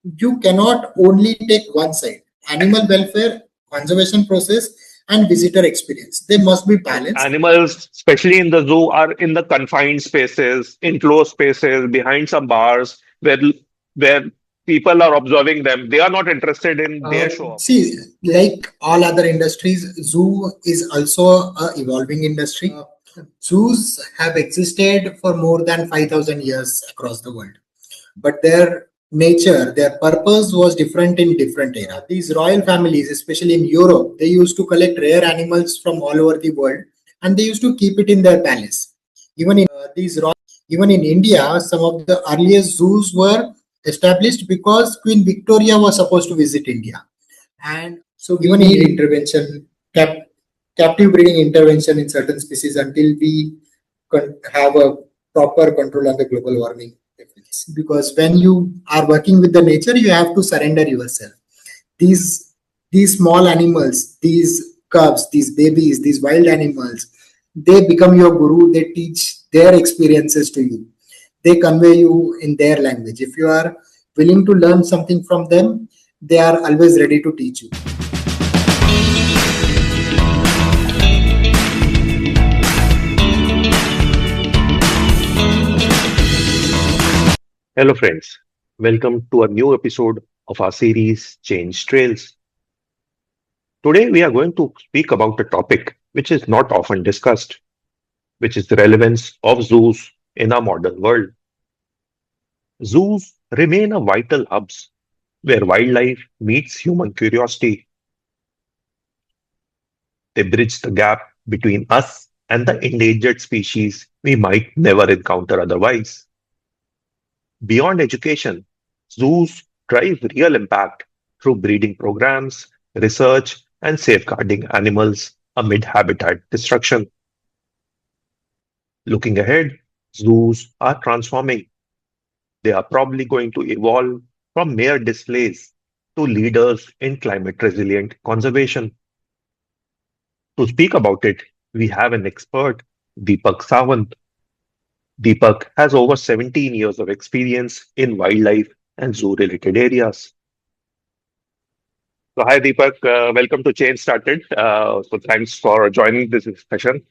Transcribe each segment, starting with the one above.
you cannot only take one side. Animal welfare, conservation process, and visitor experience. They must be balanced. Animals, especially in the zoo, are in the confined spaces, enclosed spaces, behind some bars where people are observing them. They are not interested in their show off. See, like all other industries, zoo is also a evolving industry. Zoos have existed for more than 5,000 years across the world, but their nature, their purpose was different in different era. These royal families, especially in Europe, they used to collect rare animals from all over the world, and they used to keep it in their palace. Even in even in India, some of the earliest zoos were established because Queen Victoria was supposed to visit India, and so we need intervention, captive breeding intervention in certain species until we have a proper control on the global warming. Because when you are working with the nature, you have to surrender yourself. These these small animals, these cubs, these babies, these wild animals, they become your guru. They teach their experiences to you. They convey you in their language. If you are willing to learn something from them, they are always ready to teach you. Hello, friends. Welcome to a new episode of our series Change Trails. Today, we are going to speak about a topic which is not often discussed, which is the relevance of zoos in our modern world. Zoos remain a vital hubs where wildlife meets human curiosity. They bridge the gap between us and the endangered species we might never encounter otherwise. Beyond education, zoos drive real impact through breeding programs, research, and safeguarding animals amid habitat destruction. Looking ahead, zoos are transforming. They are probably going to evolve from mere displays to leaders in climate resilient conservation. To speak about it, we have an expert, Dipak Sawant. Deepak has over 17 years of experience in wildlife and zoo related areas. So, hi Deepak, welcome to Change Started. So, thanks for joining this discussion.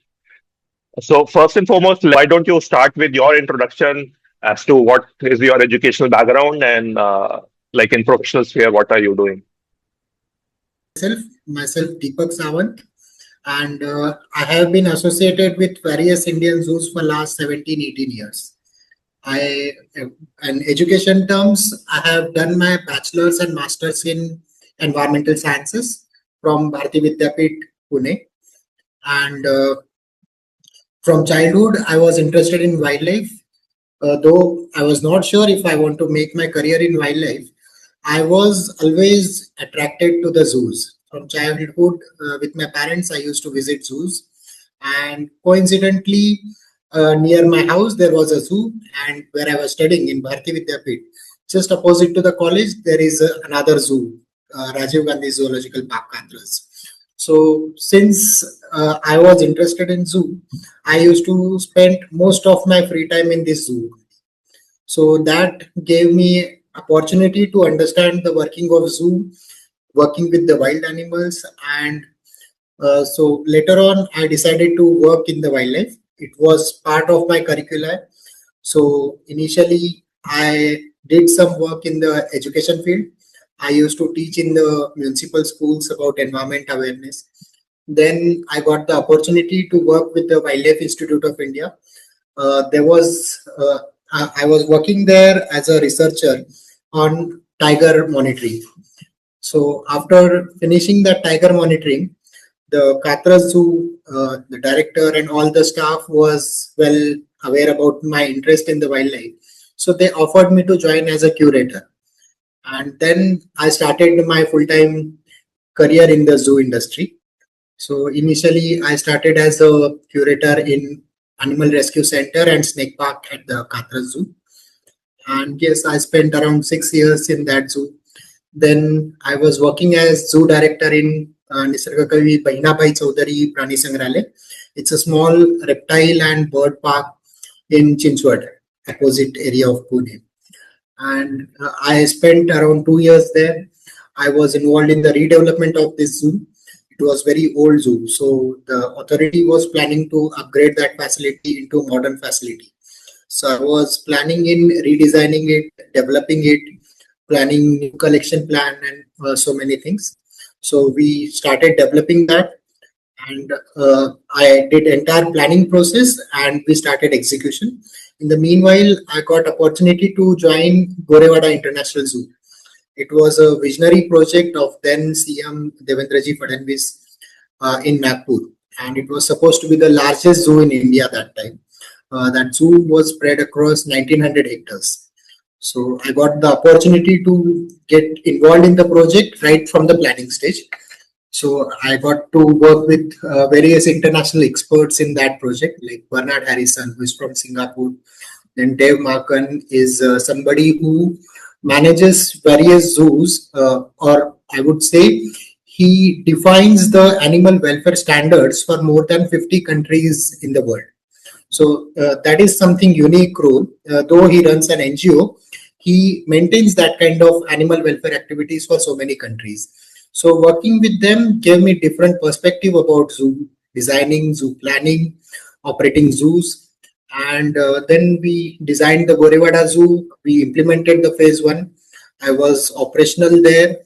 So, first and foremost, why don't you start with your introduction as to what is your educational background and, like in professional sphere, what are you doing? Myself, Dipak Sawant, and I have been associated with various Indian zoos for last 17, 18 years. I, in education terms, I have done my bachelor's and master's in environmental sciences from Bharati Vidyapit, Pune. And from childhood, I was interested in wildlife. Though I was not sure if I want to make my career in wildlife, I was always attracted to the zoos. From childhood, with my parents, I used to visit zoos, and coincidentally, near my house there was a zoo, and where I was studying in Bharati Vidyapit, just opposite to the college, there is another zoo, Rajiv Gandhi Zoological Park, Katras. So since I was interested in zoo, I used to spend most of my free time in this zoo. So that gave me opportunity to understand the working of zoo, working with the wild animals, and so later on I decided to work in the wildlife. It was part of my curricula. So initially I did some work in the education field. I used to teach in the municipal schools about environment awareness. Then I got the opportunity to work with the Wildlife Institute of India. There was I was working there as a researcher on tiger monitoring. So after finishing that tiger monitoring, the Katras Zoo, the director and all the staff was well aware about my interest in the wildlife. So they offered me to join as a curator. And then I started my full-time career in the zoo industry. So initially I started as a curator in Animal Rescue Center and Snake Park at the Katras Zoo. And yes, I spent around 6 years in that zoo. Then I was working as zoo director in Nisargakavi Bahinabai Chaudhary Prani Sangrale. It's a small reptile and bird park in Chinchwad, opposite area of Pune. and I spent around 2 years there. I was involved in the redevelopment of this zoo. It was very old zoo, so the authority was planning to upgrade that facility into modern facility. So I was planning in redesigning it, developing it, planning new collection plan, and so many things. So we started developing that, and I did entire planning process, and we started execution. In the meanwhile, I got opportunity to join Gorewada International Zoo. It was a visionary project of then CM Devendraji Fadnavis in Nagpur, and it was supposed to be the largest zoo in India that time. That zoo was spread across 1900 hectares. So I got the opportunity to get involved in the project right from the planning stage. So I got to work with various international experts in that project, like Bernard Harrison, who is from Singapore. Then Dave Markan is somebody who manages various zoos, or I would say he defines the animal welfare standards for more than 50 countries in the world. So that is something unique role. Though he runs an NGO, he maintains that kind of animal welfare activities for so many countries. So working with them gave me different perspective about zoo designing, zoo planning, operating zoos. And then we designed the Gorewada Zoo. We implemented the phase 1. I was operational there.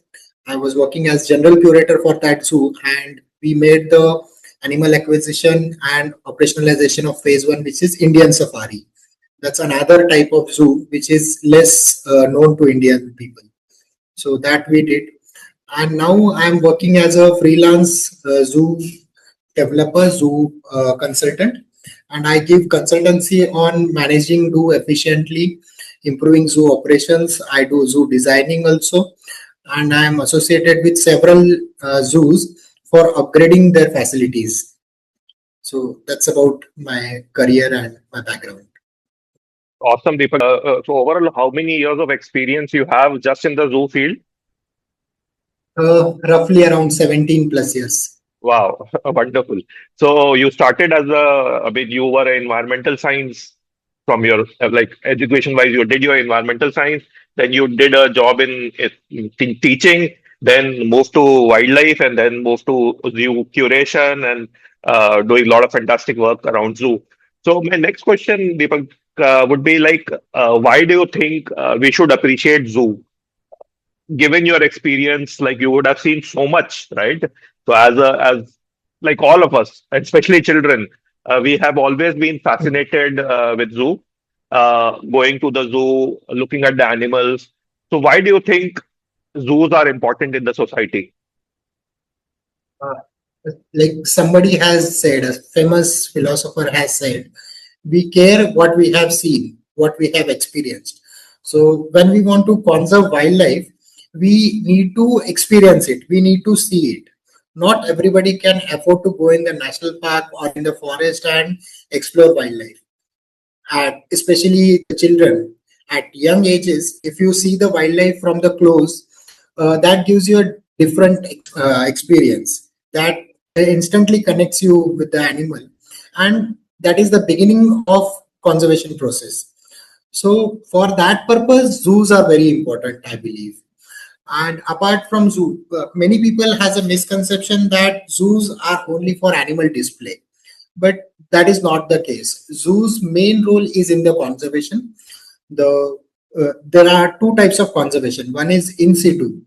I was working as general curator for that zoo, and we made the animal acquisition and operationalization of phase 1, which is Indian safari. That's another type of zoo which is less known to Indian people. So that we did. And now I'm working as a freelance zoo developer, zoo consultant, and I give consultancy on managing zoo efficiently, improving zoo operations. I do zoo designing also, and I am associated with several zoos for upgrading their facilities. So that's about my career and my background. Awesome, Deepak. So overall, how many years of experience you have just in the zoo field? Roughly around 17 plus years. Wow, wonderful. So you started as a, I mean, you were an environmental science from your like education wise, you did your environmental science, then you did a job in teaching, then moved to wildlife, and then moved to zoo curation and doing a lot of fantastic work around zoo. So my next question, Deepak, would be like, why do you think we should appreciate zoo? Given your experience, like you would have seen so much, right? So as like all of us, especially children, we have always been fascinated with zoo, going to the zoo, looking at the animals. So why do you think zoos are important in the society? Uh, like somebody has said, a famous philosopher has said, we care what we have seen, what we have experienced. So when we want to conserve wildlife, we need to experience it, we need to see it. Not everybody can afford to go in the national park or in the forest and explore wildlife. Especially the children at young ages, if you see the wildlife from the close, that gives you a different experience that instantly connects you with the animal, and that is the beginning of conservation process. So for that purpose, zoos are very important, I believe. And apart from zoo, many people has a misconception that zoos are only for animal display, but that is not the case. Zoos main role is in the conservation. There are two types of conservation. One is in situ.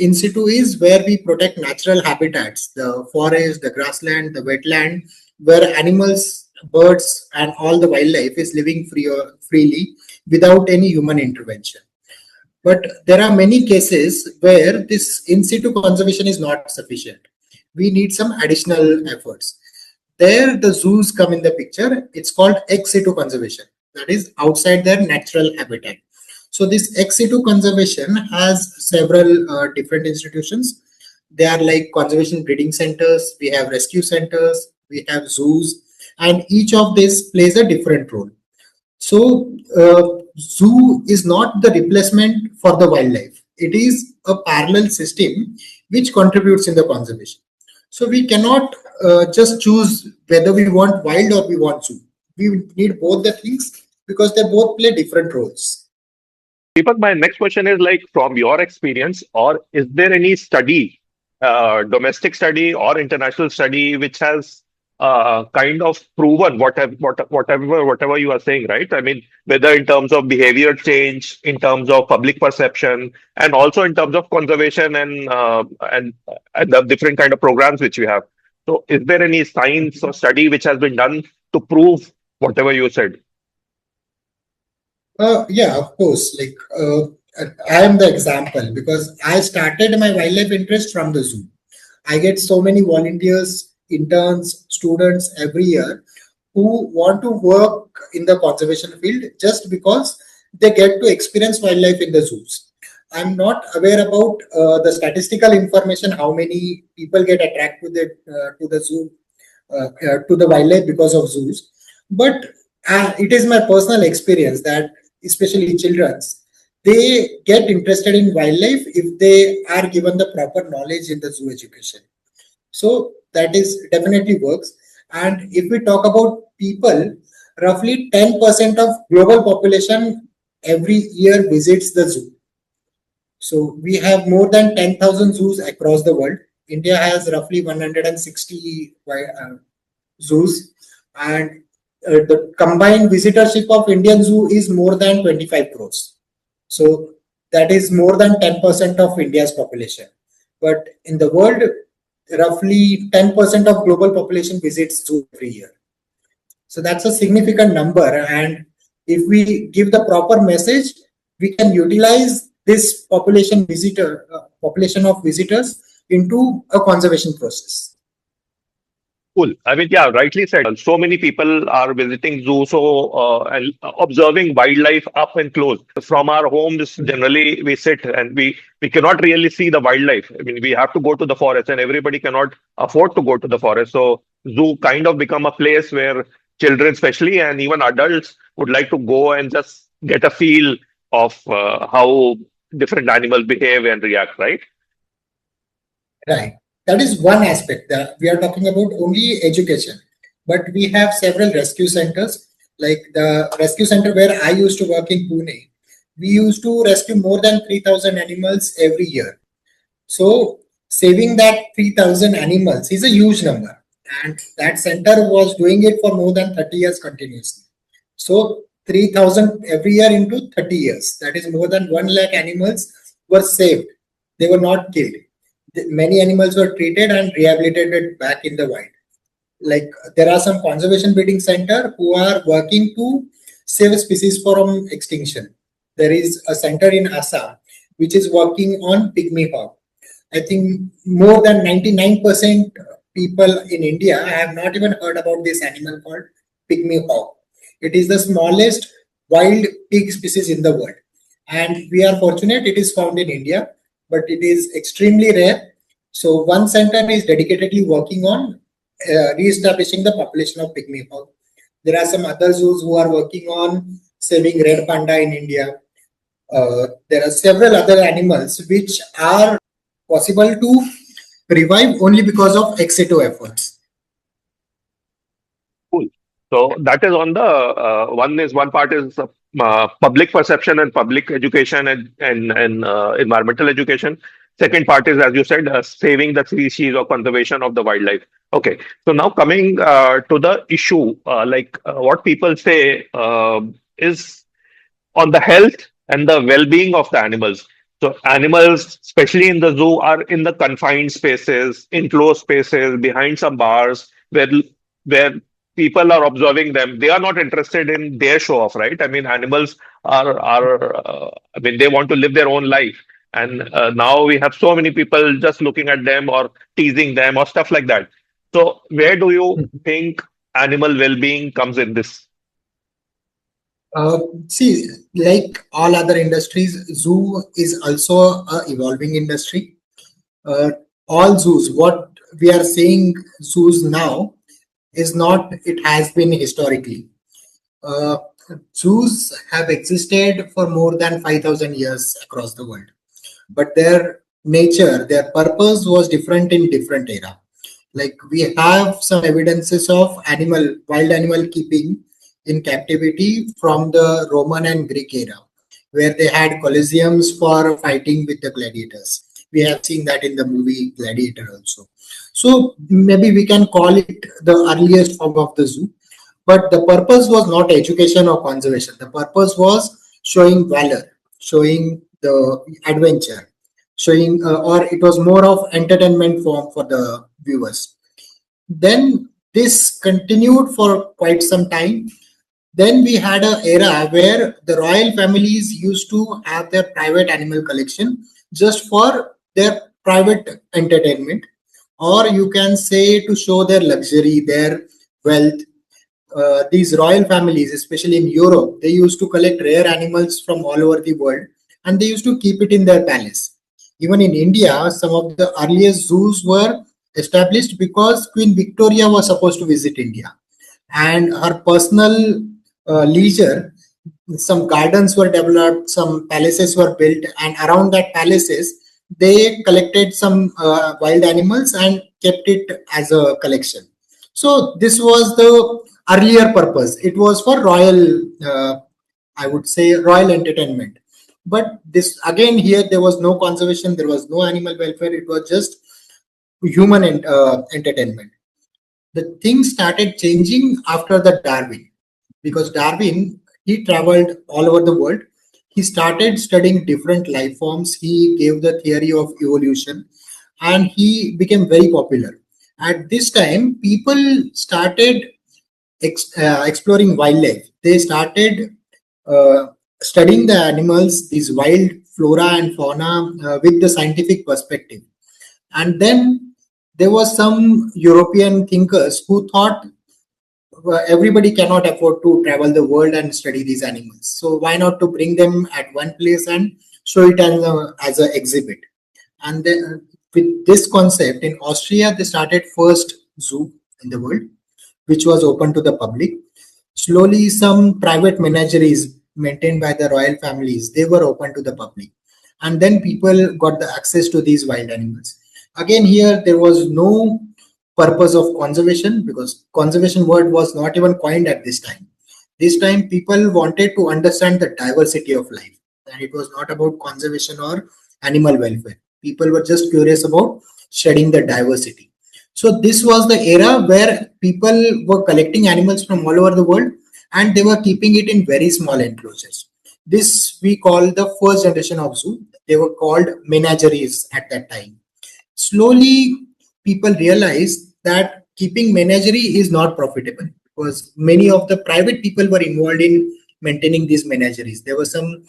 In situ is where we protect natural habitats, the forest, the grassland, the wetland, where animals, birds, and all the wildlife is living freely without any human intervention. But there are many cases where this in situ conservation is not sufficient. We need some additional efforts. There, the zoos come in the picture. It's called ex situ conservation, that is outside their natural habitat. So this ex situ conservation has several different institutions. They are like conservation breeding centers, we have rescue centers, we have zoos, and each of these plays a different role. So zoo is not the replacement for the wildlife. It is a parallel system which contributes in the conservation. So we cannot just choose whether we want wild or we want zoo. We need both the things because they both play different roles. Deepak, my next question is like from your experience, or is there any study, domestic study or international study, which has kind of proven whatever you are saying, right? I mean, whether in terms of behavior change, in terms of public perception, and also in terms of conservation and the different kind of programs which we have. So, is there any science or study which has been done to prove whatever you said? Yeah, of course. I am the example because I started my wildlife interest from the zoo. I get so many volunteers, interns, students every year who want to work in the conservation field just because they get to experience wildlife in the zoos. I'm not aware about the statistical information, how many people get attracted to the zoo, to the wildlife because of zoos. But it is my personal experience that especially children's, they get interested in wildlife if they are given the proper knowledge in the zoo education. So that is definitely works. And if we talk about people, roughly 10% of global population every year visits the zoo. So we have more than 10,000 zoos across the world. India has roughly 160 zoos, and the combined visitorship of Indian zoo is more than 25 crores. So that is more than 10% of India's population. But in the world, roughly 10% of global population visits zoo every year. So that's a significant number. And if we give the proper message, we can utilize this population of visitors into a conservation process. Cool. I mean, yeah, rightly said. So many people are visiting zoo, and observing wildlife up and close. From our homes, generally we sit and we cannot really see the wildlife. I mean, we have to go to the forest, and everybody cannot afford to go to the forest. So zoo kind of become a place where children, especially, and even adults would like to go and just get a feel of how different animals behave and react, right? Right. That is one aspect that we are talking about only education. But we have several rescue centers, like the rescue center where I used to work in Pune. We used to rescue more than 3,000 animals every year. So saving that 3,000 animals is a huge number. And that center was doing it for more than 30 years continuously. So 3,000 every year into 30 years. That is more than 1 lakh animals were saved. They were not killed. Many animals were treated and rehabilitated back in the wild. Like there are some conservation breeding center who are working to save species from extinction. There is a center in Assam which is working on pygmy hawk. I think more than 99% people in India have not even heard about this animal called pygmy hawk. It is the smallest wild pig species in the world. And we are fortunate it is found in India, but it is extremely rare. So one center is dedicatedly working on re-establishing the population of pygmy hawk. There are some other zoos who are working on saving red panda in India. There are several other animals which are possible to revive only because of ex situ efforts. Cool. So that is on the one part is public perception and public education and environmental education. Second part is, as you said, saving the species or conservation of the wildlife. Okay. So now coming to the issue, what people say is on the health and the well-being of the animals. So animals, especially in the zoo, are in the confined spaces, enclosed spaces, behind some bars, where people are observing them. They are not interested in their show off, right? I mean, animals I mean, they want to live their own life. And now we have so many people just looking at them or teasing them or stuff like that. So where do you think animal well-being comes in this? See, like all other industries, zoo is also a evolving industry. Uh, all zoos, what we are seeing zoos now is not it has been historically. Uh, Zoos have existed for more than 5,000 years across the world, but their nature, their purpose was different in different era. Like we have some evidences of wild animal keeping in captivity from the Roman and Greek era. where they had coliseums for fighting with the gladiators. We have seen that in the movie Gladiator also. So maybe we can call it the earliest form of the zoo. But the purpose was not education or conservation. The purpose was showing valor, showing the adventure, showing, or it was more of entertainment form for the viewers. Then this continued for quite some time. Then we had an era where the royal families used to have their private animal collection just for their private entertainment, or you can say to show their luxury, their wealth. These royal families, especially in Europe, they used to collect rare animals from all over the world and they used to keep it in their palace. Even in India, some of the earliest zoos were established because Queen Victoria was supposed to visit India, and her personal leisure, some gardens were developed, some palaces were built, and around that palaces they collected some wild animals and kept it as a collection. So this was the earlier purpose. It was for royal, I would say, royal entertainment. But this again, here there was no conservation, there was no animal welfare, it was just human entertainment. The things started changing after the Darwin, because Darwin, he traveled all over the world. He started studying different life forms. He gave the theory of evolution, and he became very popular. At this time, people started exploring wildlife. They started uh, studying the animals, these wild flora and fauna, with the scientific perspective. And then there was some European thinkers who thought everybody cannot afford to travel the world and study these animals. So why not to bring them at one place and show it as an exhibit? And then with this concept in Austria, they started first zoo in the world, which was open to the public. Slowly, some private menageries maintained by the royal families, they were open to the public. And then people got the access to these wild animals. Again, here there was no purpose of conservation, because conservation word was not even coined at this time. This time people wanted to understand the diversity of life, and it was not about conservation or animal welfare. People were just curious about studying the diversity. So this was the era where people were collecting animals from all over the world and they were keeping it in very small enclosures. This we call the first generation of zoo. They were called menageries at that time. Slowly, people realized that keeping menagerie is not profitable, because many of the private people were involved in maintaining these menageries. There were some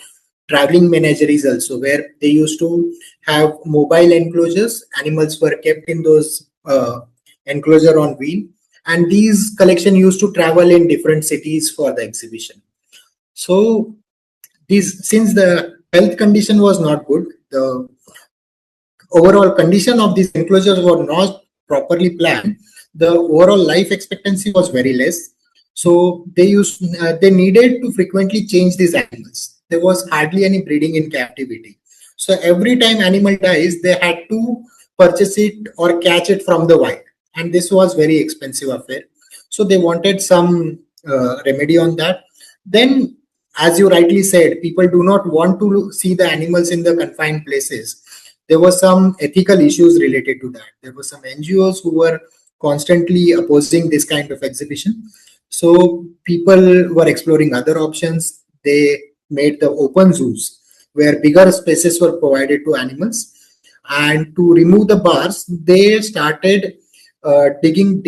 traveling menageries also where they used to have mobile enclosures. Animals were kept in those enclosure on wheel, and these collection used to travel in different cities for the exhibition. So these, since the health condition was not good, the overall condition of these enclosures were not properly planned, the overall life expectancy was very less. So they needed to frequently change these animals. There was hardly any breeding in captivity. So every time animal dies, they had to purchase it or catch it from the wild, and this was very expensive affair. So they wanted some remedy on that. Then, as you rightly said, people do not want to see the animals in the confined places. There were some ethical issues related to that. There were some NGOs who were constantly opposing this kind of exhibition. So people were exploring other options. They made the open zoos where bigger spaces were provided to animals. And to remove the bars, they started digging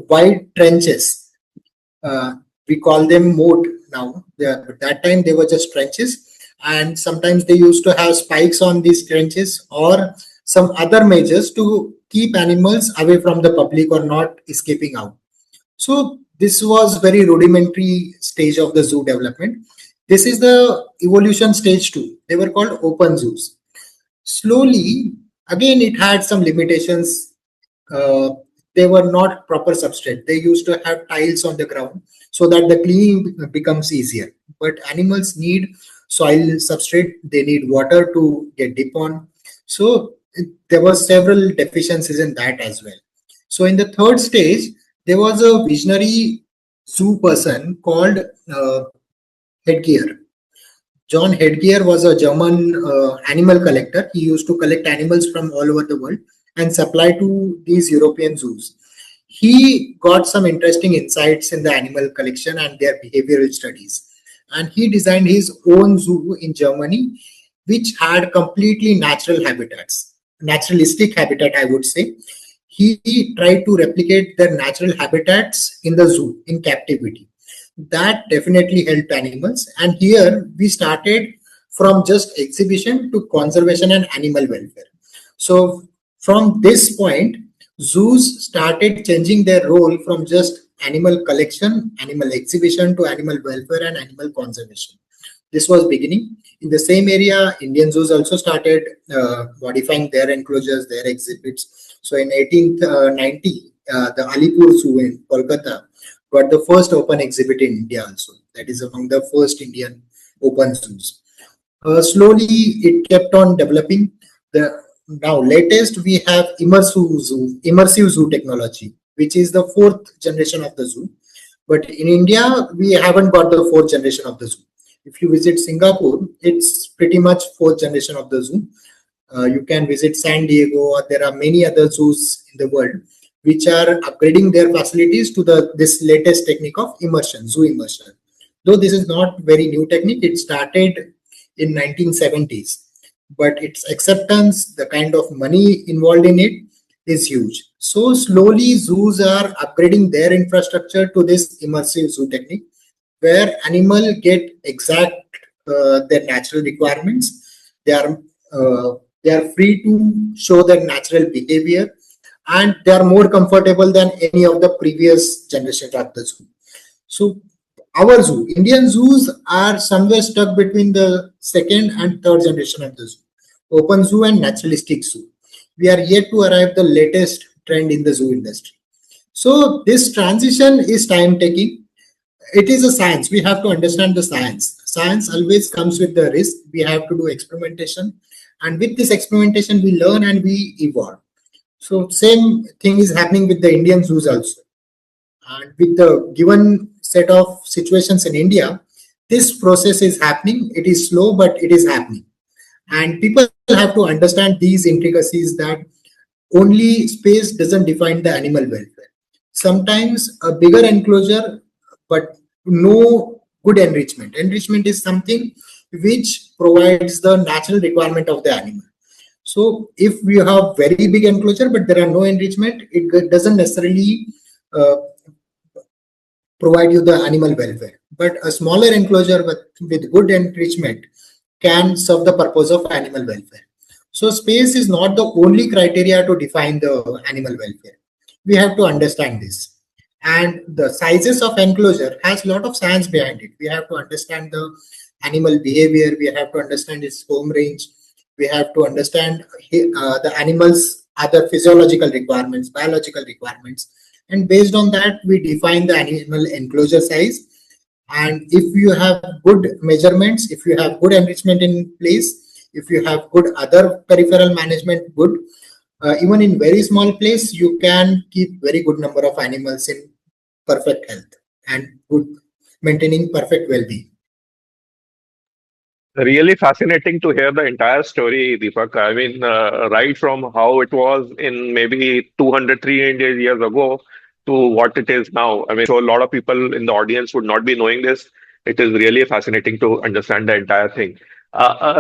wide trenches. uh, we call them moat now. At that time, they were just trenches, and sometimes they used to have spikes on these trenches or some other measures to keep animals away from the public or not escaping out. So this was very rudimentary stage of the zoo development. This is the evolution stage 2. They were called open zoos. Slowly, again, it had some limitations. uh, they were not proper substrate. They used to have tiles on the ground so that the cleaning becomes easier. But animals need soil substrate. They need water to get dip on. So there were several deficiencies in that as well. So in the third stage, there was a visionary zoo person called Headgear. John Headgear was a German animal collector. He used to collect animals from all over the world and supply to these European zoos. He got some interesting insights in the animal collection and their behavioral studies. And he designed his own zoo in Germany, which had completely natural habitats, naturalistic habitat, I would say. He tried to replicate their natural habitats in the zoo in captivity. That definitely helped animals. And here we started from just exhibition to conservation and animal welfare. So from this point, zoos started changing their role from just animal collection, animal exhibition to animal welfare and animal conservation. This was beginning. In the same area, Indian zoos also started modifying their enclosures, their exhibits. So in 1890, the Alipur Zoo in Kolkata got the first open exhibit in India also. That is among the first Indian open zoos. Slowly, it kept on developing. The now latest we have immersive zoo technology, which is the fourth generation of the zoo. But in India, we haven't got the fourth generation of the zoo. If you visit Singapore, it's pretty much fourth generation of the zoo. You can visit San Diego, or there are many other zoos in the world which are upgrading their facilities to this latest technique of immersion, zoo immersion. Though this is not very new technique, it started in 1970s, but its acceptance, the kind of money involved in it is huge. So slowly zoos are upgrading their infrastructure to this immersive zoo technique, where animal get exact their natural requirements. They are free to show their natural behavior, and they are more comfortable than any of the previous generations of the zoo. So our zoo, Indian zoos, are somewhere stuck between the second and third generation of the zoo, open zoo and naturalistic zoo. We are yet to arrive the latest trend in the zoo industry. So this transition is time taking. It is a science. We have to understand the science. Science always comes with the risk. We have to do experimentation, and with this experimentation, we learn and we evolve. So same thing is happening with the Indian zoos also. And with the given set of situations in India, this process is happening. It is slow, but it is happening. And people have to understand these intricacies, that only space doesn't define the animal welfare. Sometimes a bigger enclosure, but no good enrichment. Enrichment is something which provides the natural requirement of the animal. So if we have very big enclosure, but there are no enrichment, it doesn't necessarily uh, provide you the animal welfare. But a smaller enclosure with good enrichment can serve the purpose of animal welfare. So space is not the only criteria to define the animal welfare. We have to understand this. And the sizes of enclosure has a lot of science behind it. We have to understand the animal behavior. We have to understand its home range. We have to understand the animal's other physiological requirements, biological requirements. And based on that, we define the animal enclosure size. And if you have good measurements, if you have good enrichment in place, if you have good other peripheral management, good, even in very small place, you can keep very good number of animals in perfect health and good, maintaining perfect well-being. Really fascinating to hear the entire story, Deepak. I mean, right from how it was in maybe 200, 300 years ago to what it is now. I mean, so a lot of people in the audience would not be knowing this. It is really fascinating to understand the entire thing.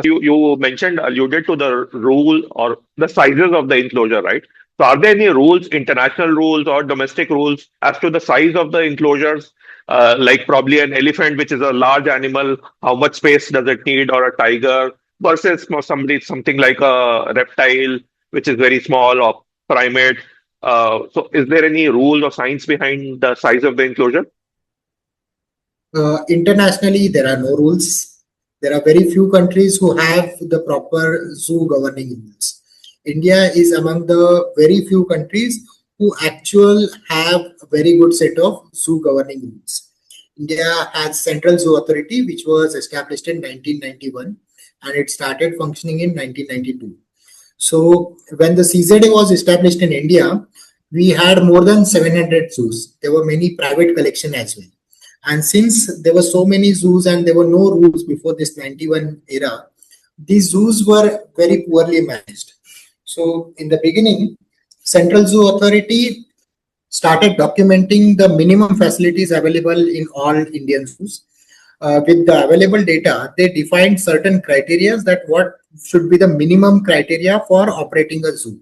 You mentioned, alluded to the rule or the sizes of the enclosure, right? So, are there any rules, international rules or domestic rules as to the size of the enclosures? Like probably an elephant, which is a large animal, how much space does it need, or a tiger versus something like a reptile, which is very small, or primate. So, is there any rule or science behind the size of the enclosure? Internationally, there are no rules. There are very few countries who have the proper zoo governing rules. India is among the very few countries who actually have a very good set of zoo governing rules. India has Central Zoo Authority, which was established in 1991, and it started functioning in 1992. So when the CZA was established in India, we had more than 700 zoos. There were many private collection as well. And since there were so many zoos and there were no rules before this 91 era, these zoos were very poorly managed. So in the beginning, Central Zoo Authority started documenting the minimum facilities available in all Indian zoos. With the available data, they defined certain criteria that what should be the minimum criteria for operating a zoo.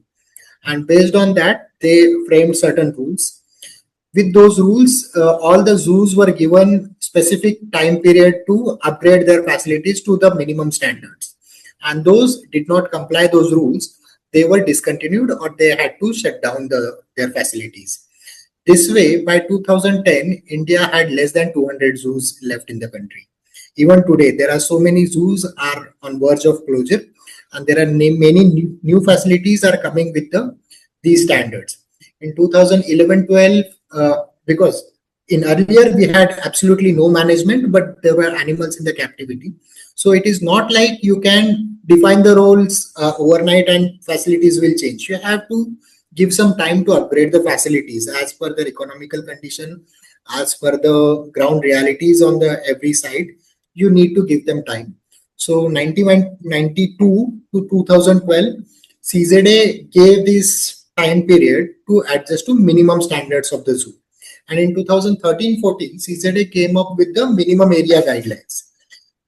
And based on that, they framed certain rules. With those rules, all the zoos were given specific time period to upgrade their facilities to the minimum standards. And those did not comply those rules, they were discontinued or they had to shut down their facilities. This way, by 2010, India had less than 200 zoos left in the country. Even today, there are so many zoos are on verge of closure, and there are many new facilities are coming with these standards. In 2011-12, because in earlier we had absolutely no management, but there were animals in the captivity. So it is not like you can define the roles overnight and facilities will change. You have to give some time to upgrade the facilities as per their economical condition, as per the ground realities on the every side. You need to give them time. So 1992 to 2012, CZA gave this time period to adjust to minimum standards of the zoo. And in 2013-14, CZA came up with the minimum area guidelines.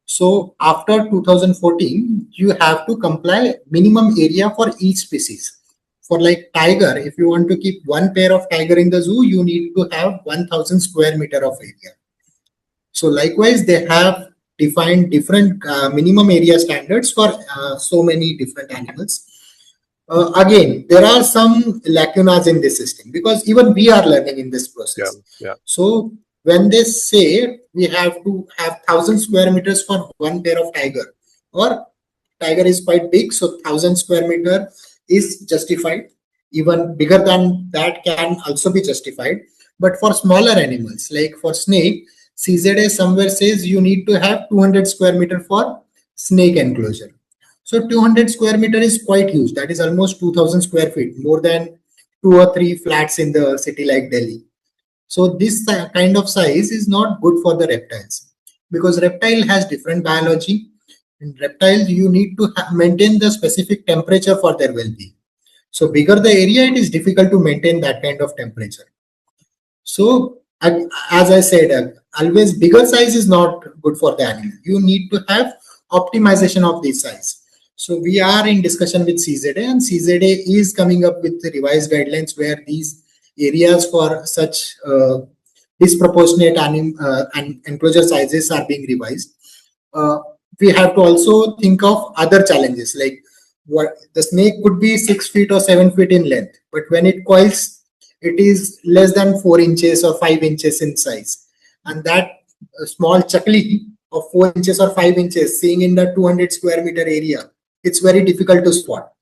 So after 2014, you have to comply minimum area for each species. For like tiger, if you want to keep one pair of tiger in the zoo, you need to have 1000 square meter of area. So likewise, they have defined different minimum area standards for so many different animals. Again, there are some lacunas in this system because even we are learning in this process. So when they say we have to have 1000 square meters for one pair of tiger, or tiger is quite big, so 1000 square meter is justified. Even bigger than that can also be justified. But for smaller animals, like for snake, CZA somewhere says you need to have 200 square meter for snake enclosure. So 200 square meter is quite huge. That is almost 2000 square feet, more than 2 or 3 flats in the city like Delhi. So this kind of size is not good for the reptiles because reptile has different biology. In reptiles, you need to maintain the specific temperature for their well-being. So bigger the area, it is difficult to maintain that kind of temperature. So as I said, always bigger size is not good for the animal. You need to have optimization of this size. So we are in discussion with CZA, and CZA is coming up with the revised guidelines where these areas for such disproportionate enclosure sizes are being revised. We have to also think of other challenges, like what the snake could be 6 feet or 7 feet in length, but when it coils, it is less than 4 inches or 5 inches in size. And that small chakli of 4 inches or 5 inches seeing in the 200 square meter area, it's very difficult to spot.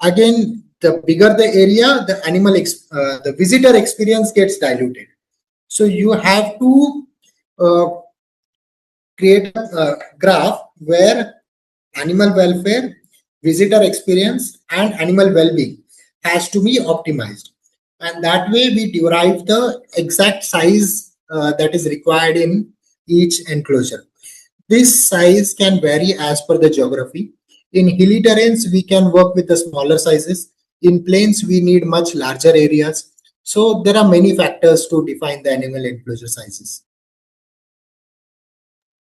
Again, the bigger the area, the animal, the visitor experience gets diluted. So you have to create a graph where animal welfare, visitor experience, and animal well-being has to be optimized. And that way we derive the exact size that is required in each enclosure. This size can vary as per the geography. In hilly terrains, we can work with the smaller sizes. In plains, we need much larger areas. So there are many factors to define the animal enclosure sizes.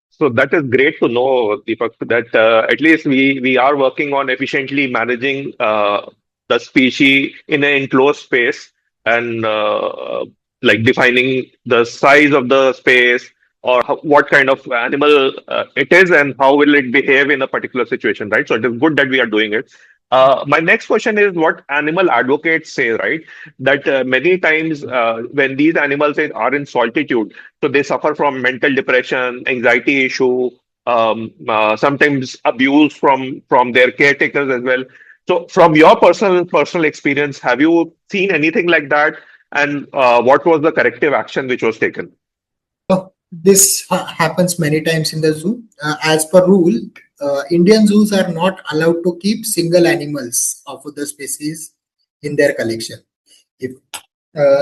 So that is great to know, Deepak, that at least we are working on efficiently managing the species in an enclosed space and like defining the size of the space or what kind of animal it is and how will it behave in a particular situation, right? So it is good that we are doing it. My next question is what animal advocates say, right? That many times when these animals are in solitude, so they suffer from mental depression, anxiety issue, sometimes abuse from their caretakers as well. So, from your personal experience, have you seen anything like that? And what was the corrective action which was taken? This happens many times in the zoo. As per rule, Indian zoos are not allowed to keep single animals of the species in their collection. If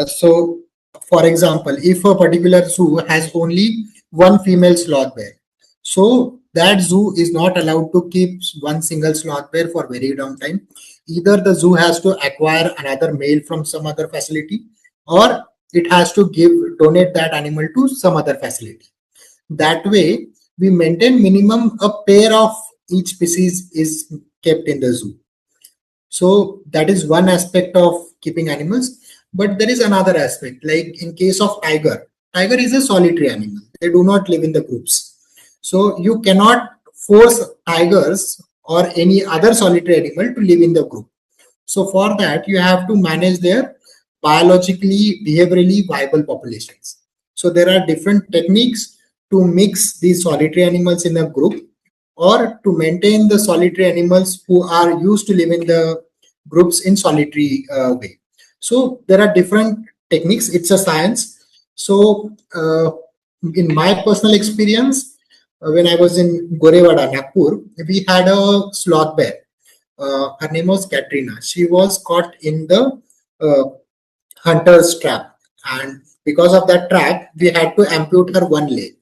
so, For example, if a particular zoo has only one female sloth bear, so that zoo is not allowed to keep one single sloth bear for very long time. Either the zoo has to acquire another male from some other facility, or it has to donate that animal to some other facility. That way, we maintain minimum a pair of each species is kept in the zoo. So that is one aspect of keeping animals. But there is another aspect, like in case of tiger is a solitary animal. They do not live in the groups. So you cannot force tigers or any other solitary animal to live in the group. So for that, you have to manage their biologically, behaviorally viable populations. So there are different techniques to mix these solitary animals in a group, or to maintain the solitary animals who are used to live in the groups in solitary way. So there are different techniques. It's a science. So in my personal experience, when I was in Gorewada, Nagpur, we had a sloth bear. Her name was Katrina. She was caught in the uh, hunter's trap, and because of that trap, we had to amputate her one leg,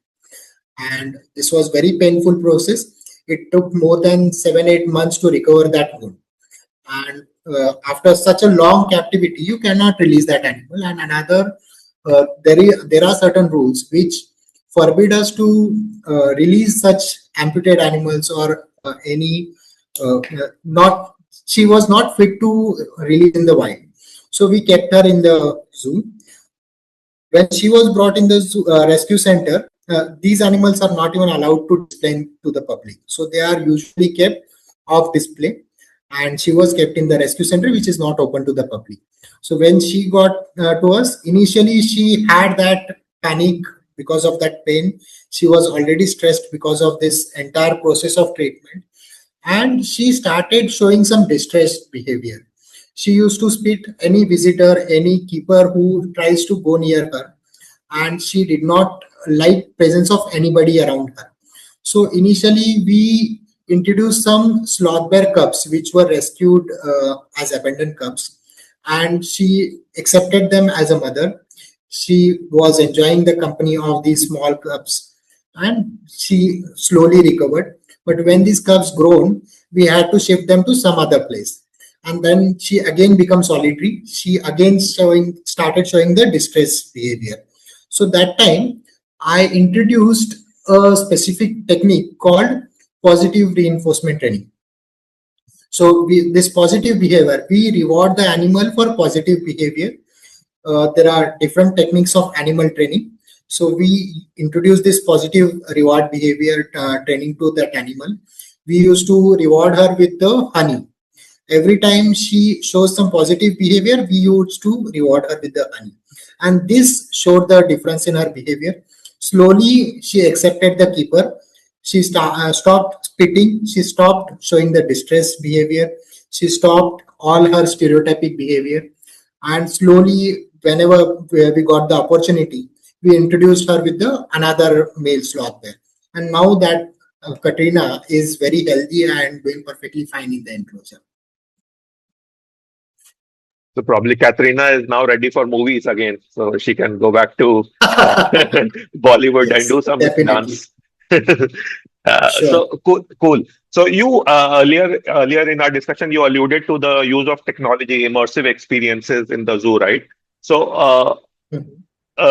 and this was very painful process. It took more than 7-8 months to recover that wound, and after such a long captivity, you cannot release that animal. And another, there are certain rules which forbid us to release such amputated animals, or any not she was not fit to release in the wild. So we kept her in the zoo. When she was brought in the rescue center, these animals are not even allowed to display to the public. So they are usually kept off display. And she was kept in the rescue center, which is not open to the public. So when she got to us, initially she had that panic because of that pain. She was already stressed because of this entire process of treatment. And she started showing some distressed behavior. She used to spit any visitor, any keeper who tries to go near her, and she did not like presence of anybody around her. So initially we introduced some sloth bear cubs which were rescued as abandoned cubs, and she accepted them as a mother. She was enjoying the company of these small cubs, and she slowly recovered. But when these cubs grown, we had to shift them to some other place. And then she again becomes solitary. She again started showing the distress behavior. So that time I introduced a specific technique called positive reinforcement training. So this positive behavior, we reward the animal for positive behavior. There are different techniques of animal training. So we introduce this positive reward behavior training to that animal. We used to reward her with the honey. Every time she shows some positive behavior, we used to reward her with the honey. And this showed the difference in her behavior. Slowly, she accepted the keeper. She stopped spitting. She stopped showing the distress behavior. She stopped all her stereotypic behavior. And slowly, whenever we got the opportunity, we introduced her with the another male sloth bear. And now that Katrina is very healthy and doing perfectly fine in the enclosure. So probably Katrina is now ready for movies again, so she can go back to Bollywood and Yes, do some definitely. dance. Sure. So cool, cool. So you earlier in our discussion, you alluded to the use of technology, immersive experiences in the zoo, right? So Mhm.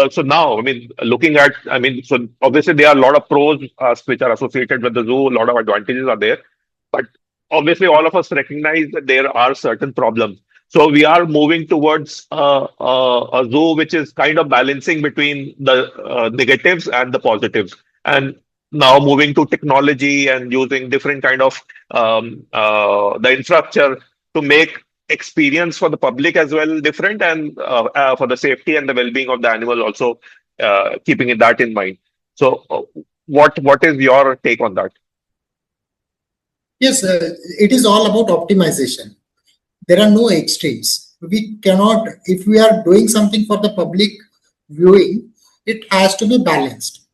so now, I mean, looking at, I mean, so obviously there are a lot of pros which are associated with the zoo. A lot of advantages are there, but obviously all of us recognize that there are certain problems. So we are moving towards a zoo which is kind of balancing between the negatives and the positives, and now moving to technology and using different kind of the infrastructure to make experience for the public as well different, and for the safety and the well-being of the animal also, keeping that in mind. So what is your take on that? Yes, it is all about optimization. There are no extremes. We cannot, if we are doing something for the public viewing, it has to be balanced.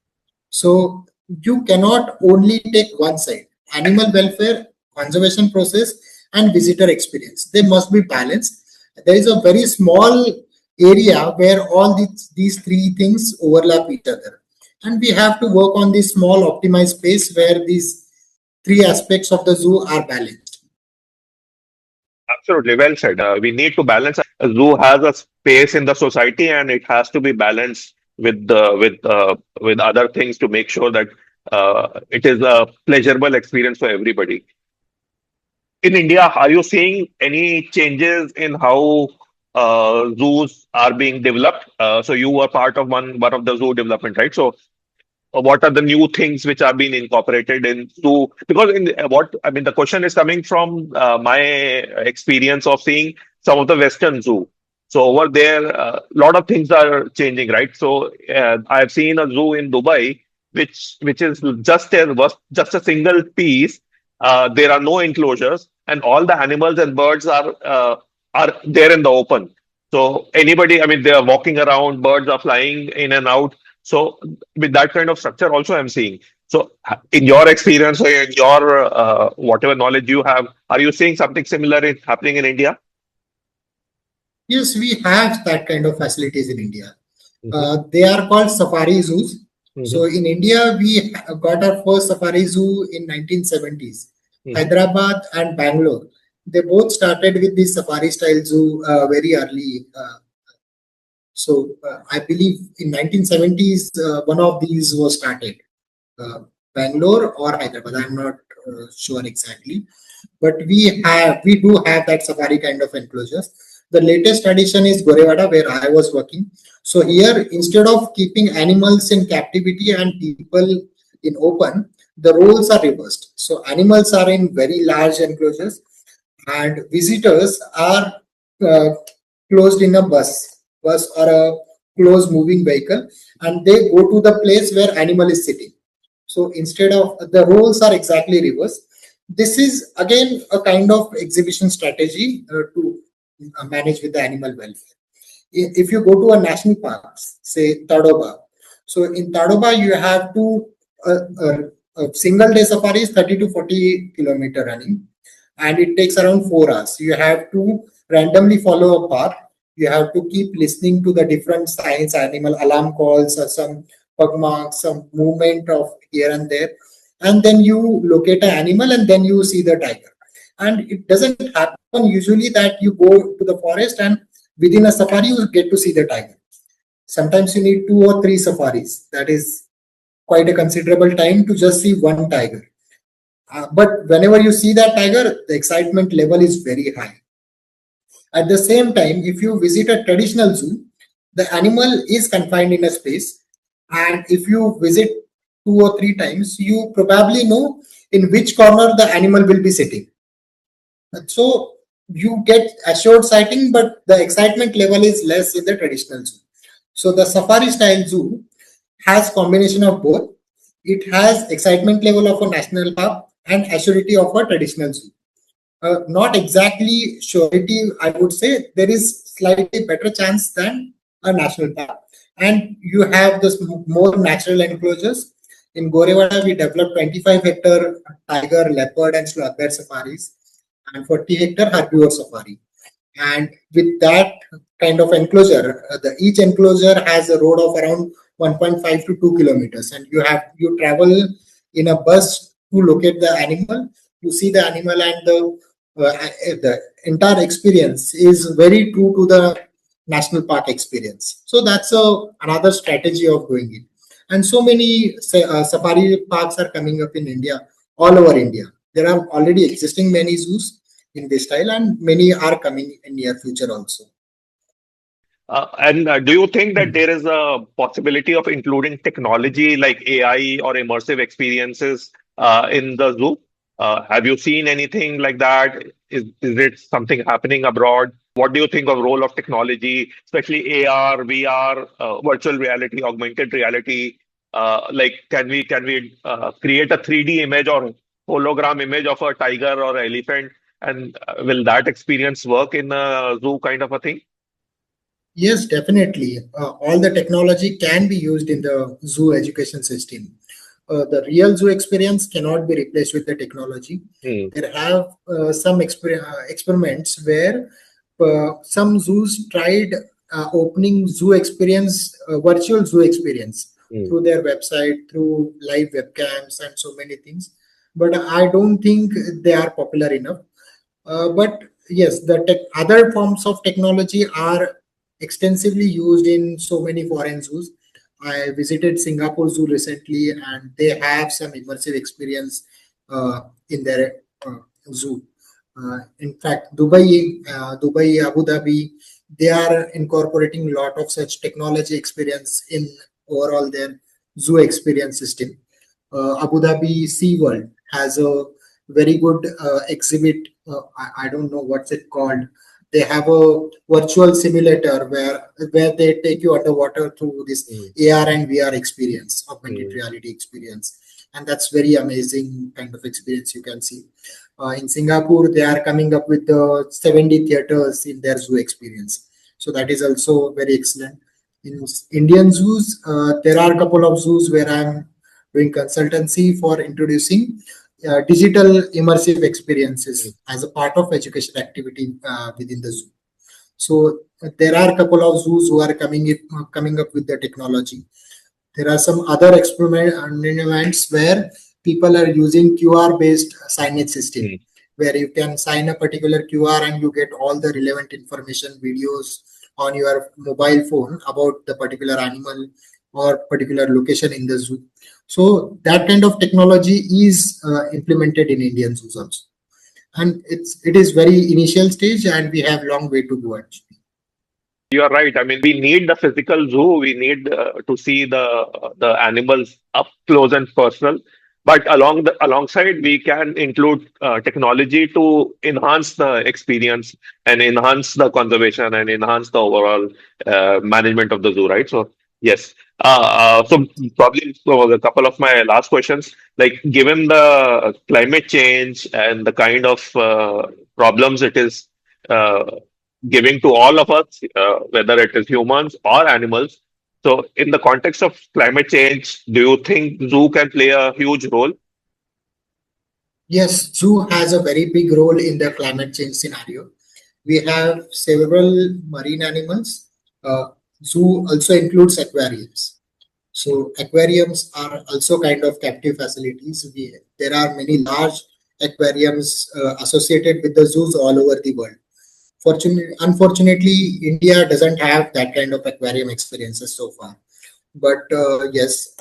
So you cannot only take one side. Animal welfare, conservation process, and visitor experience. They must be balanced. There is a very small area where all these three things overlap each other. And we have to work on this small optimized space where these three aspects of the zoo are balanced. Absolutely, well said. We need to balance. A zoo has a space in the society, and it has to be balanced with other things to make sure that it is a pleasurable experience for everybody. In India, are you seeing any changes in how zoos are being developed? So you were part of one of the zoo development, right? So what are the new things which are being incorporated into, because in what I mean, the question is coming from my experience of seeing some of the western zoo. So over there a lot of things are changing, right? So I've seen a zoo in Dubai which is just a single piece. There are no enclosures and all the animals and birds are there in the open. So anybody, I mean, they are walking around, birds are flying in and out. So with that kind of structure also I'm seeing. So in your experience or in your whatever knowledge you have, are you seeing something similar happening in India? Yes, we have that kind of facilities in India. Hmm. They are called safari zoos. So Hmm. in India, we got our first safari zoo in 1970s. Hmm. Hyderabad and Bangalore. They both started with the safari style zoo very early. I believe in 1970s, one of these was started. Uh, Bangalore or Hyderabad. I'm not sure exactly, but we do have that safari kind of enclosures. The latest addition is Gorewada, where I was working. So here, instead of keeping animals in captivity and people in open, the roles are reversed. So animals are in very large enclosures, and visitors are uh, closed in a bus or a closed moving vehicle, and they go to the place where animal is sitting. So instead of the roles are exactly reversed. This is again a kind of exhibition strategy to manage with the animal welfare. If you go to a national park, say Tadoba, so in Tadoba you have to a single day safari is 30 to 40 kilometer running, and it takes around 4 hours. You have to randomly follow a path. You have to keep listening to the different signs, animal alarm calls, or some pug marks, some movement of here and there, and then you locate an animal, and then you see the tiger. And it doesn't happen usually that you go to the forest and within a safari you get to see the tiger. Sometimes you need 2 or 3 safaris. That is quite a considerable time to just see one tiger. But whenever you see that tiger, the excitement level is very high. At the same time, if you visit a traditional zoo, the animal is confined in a space. And if you visit 2 or 3 times, you probably know in which corner the animal will be sitting. So you get assured sighting, but the excitement level is less in the traditional zoo. So the safari style zoo has combination of both. It has excitement level of a national park and assurity of a traditional zoo. Not exactly surety, I would say. There is slightly better chance than a national park. And you have this more natural enclosures. In Gorewada, we developed 25-hectare tiger, leopard, and slug bear safaris, and 40-hectare herbivore safari. And with that kind of enclosure, each enclosure has a road of around 1.5 to 2 kilometers, and you travel in a bus to locate the animal. You see the animal, and the entire experience is very true to the national park experience. So that's another strategy of doing it. And so many safari parks are coming up in India, all over India. There are already existing many zoos in this style, and many are coming in near future also. And do you think that there is a possibility of including technology like AI or immersive experiences in the zoo? Have you seen anything like that? Is it something happening abroad? What do you think of role of technology, especially AR, VR, virtual reality, augmented reality? Like, can we create a 3D image or hologram image of a tiger or elephant, and will that experience work in a zoo kind of a thing? Yes, definitely. All the technology can be used in the zoo education system. The real zoo experience cannot be replaced with the technology. Hmm. There have some experiments where some zoos tried opening zoo experience, virtual zoo experience mm, through their website, through live webcams, and so many things. But I don't think they are popular enough. But yes, the other forms of technology are extensively used in so many foreign zoos. I visited Singapore Zoo recently, and they have some immersive experience in their zoo. In fact, Dubai, Abu Dhabi, they are incorporating a lot of such technology experience in overall their zoo experience system. Abu Dhabi Sea World has a very good exhibit. I don't know what's it called. They have a virtual simulator where they take you underwater through this mm, AR and VR experience, augmented mm, reality experience, and that's very amazing kind of experience you can see. In Singapore, they are coming up with the 70 theaters in their zoo experience, so that is also very excellent. In Indian zoos, there are a couple of zoos where I'm doing consultancy for introducing digital immersive mm. experiences as a part of education activity within the zoo. So there are a couple of zoos who are coming up with the technology. There are some other experiments where people are using QR based signage system, Mm. where you can sign a particular QR and you get all the relevant information, videos on your mobile phone about the particular animal or particular location in the zoo. So that kind of technology is implemented in Indian zoos also, and it is very initial stage, and we have long way to go actually. You are right. I mean, we need the physical zoo. We need to see the animals up close and personal. But alongside, we can include technology to enhance the experience and enhance the conservation and enhance the overall management of the zoo. Right. So yes. So probably so a couple of my last questions. Like, given the climate change and the kind of problems it is. Giving to all of us, whether it is humans or animals. So, in the context of climate change, do you think zoo can play a huge role? Yes, zoo has a very big role in the climate change scenario. We have several marine animals. Uh, Zoo also includes aquariums. So aquariums are also kind of captive facilities. There are many large aquariums associated with the zoos all over the world. Unfortunately, India doesn't have that kind of aquarium experiences so far. But yes,